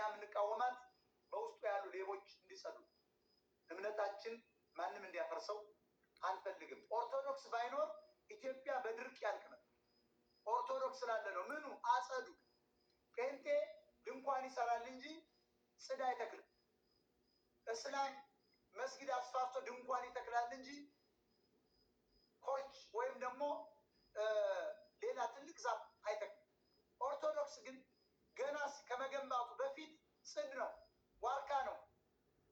የምንቃወማት በውስጡ ያሉ ሌቦች እንዲጸዱ፣ እምነታችን ማንም እንዲያፈርሰው አንፈልግም። ኦርቶዶክስ ባይኖር ኢትዮጵያ በድርቅ ያልቅ ነበር። ኦርቶዶክስ ስላለ ነው። ምኑ አጸዱ። ጴንጤ ድንኳን ይሰራል እንጂ ጽድ አይተክልም። እስላም መስጊድ አስፋፍቶ ድንኳን ይተክላል እንጂ ኮርች ወይም ደግሞ ሌላ ትልቅ ዛፍ አይተክልም። ኦርቶዶክስ ግን ገና ከመገንባቱ በፊት ጽድ ነው፣ ዋርካ ነው፣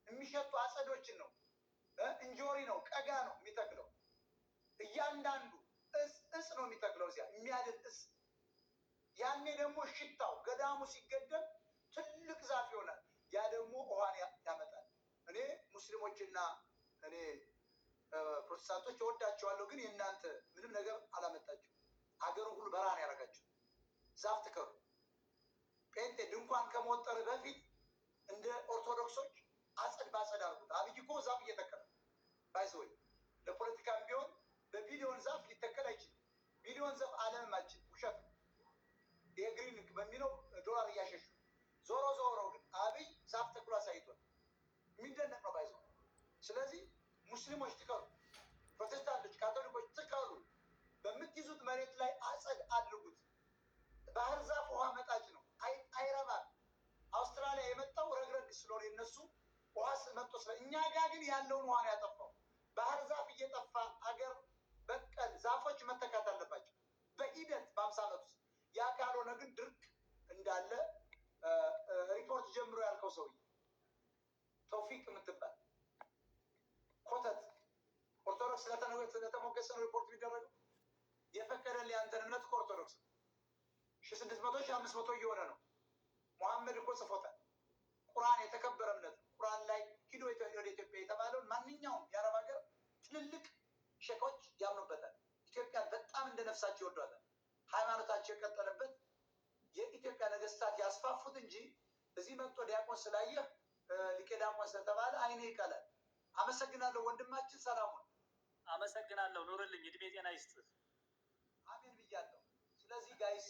የሚሸጡ አጸዶችን ነው፣ እንጆሪ ነው፣ ቀጋ ነው የሚተክለው። እያንዳንዱ እጽ ነው የሚተክለው እዚያ የሚያድን እጽ። ያኔ ደግሞ ሽታው ገዳሙ ሲገደም ትልቅ ዛፍ ይሆናል። ያ ደግሞ ውሃን ያመጣል። እኔ ሙስሊሞችና እኔ ፕሮቴስታንቶች እወዳቸዋለሁ፣ ግን የእናንተ ምንም ነገር አላመጣችሁ። ሀገሩ ሁሉ በረሃን ያደረጋችሁ። ዛፍ ትከሉ። ጴንጤ ድንኳን ከመወጠር በፊት እንደ ኦርቶዶክሶች አጸድ ባጸድ አድርጉት። አብይ እኮ ዛፍ እየተከለ ባይዘወይ ለፖለቲካም ቢሆን በቢሊዮን ዛፍ ሊተከል አይችልም። ቢሊዮን ዛፍ ዓለምም አይችልም። ውሸት ነው። ይሄ ግሪን በሚለው ዶላር እያሸሹ ዞሮ ዞሮ ግን አብይ ዛፍ ተክሎ አሳይቷል። የሚደነቅ ነው ባይዘው። ስለዚህ ሙስሊሞች ትከሉ፣ ፕሮቴስታንቶች፣ ካቶሊኮች ትከሉ። በምትይዙት መሬት ላይ አጸድ አድርጉት። ባህር ዛፍ ውሃ መጣጭ ነው፣ አይረባም። አውስትራሊያ የመጣው ረግረግ ስለሆነ የነሱ ውሃ መጥቶ እኛ ጋር ግን ያለውን ውሃ ነው ያጠፋው። ባህር ዛፍ እየጠፋ አገር በቀል ዛፎች መተካት አለባቸው በሂደት በ50 ዓመት ውስጥ። ያ ካልሆነ ግን ድርቅ እንዳለ ሪፖርት ጀምሮ ያልከው ሰውዬ ተውፊቅ የምትባል ኮተት ኦርቶዶክስ ስለተሞገሰ ነው ሪፖርት የሚደረገው። የፈቀደልህ ያንተን እምነት ከኦርቶዶክስ 1600 1500 እየሆነ ነው። ሙሐመድ እኮ ጽፎታል። ቁርአን የተከበረ እምነት ነው። ቁርአን ላይ ሂዶ ወደ ኢትዮጵያ የተባለውን ማንኛውም የአረብ ሀገር ትልልቅ ሼኮች ያምኑበታል። ኢትዮጵያን በጣም እንደ ነፍሳቸው ይወዷታል። ሃይማኖታቸው የቀጠለበት የኢትዮጵያ ነገስታት ያስፋፉት እንጂ እዚህ መጥቶ ዲያቆን ስላየህ ሊቀ ዲያቆን ስለተባለ አይኔ ይቀላል። አመሰግናለሁ ወንድማችን፣ ሰላሙን አመሰግናለሁ። ኑርልኝ፣ እድሜ ጤና ይስጥህ። አሜን ብያለሁ። ስለዚህ ጋይስ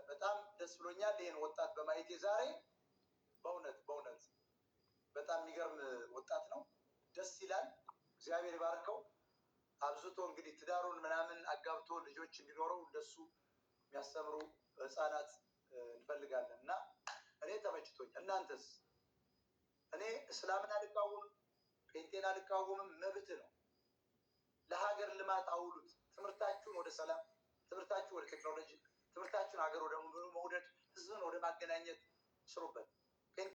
በጣም ደስ ብሎኛል ይሄን ወጣት በማየቴ ዛሬ። በእውነት በጣም የሚገርም ወጣት ነው። ደስ ይላል። እግዚአብሔር ይባርከው። አብዝቶ እንግዲህ ትዳሩን ምናምን አጋብቶ ልጆች እንዲኖረው እንደሱ የሚያስተምሩ ህፃናት እንፈልጋለን እና እኔ ተመችቶኝ። እናንተስ? እኔ እስላምን አልቃወምም፣ ጴንጤን አልቃወምም። መብት ነው። ለሀገር ልማት አውሉት። ትምህርታችሁን ወደ ሰላም፣ ትምህርታችሁን ወደ ቴክኖሎጂ፣ ትምህርታችሁን ሀገር ወደ መውደድ፣ ህዝብን ወደ ማገናኘት ስሩበት።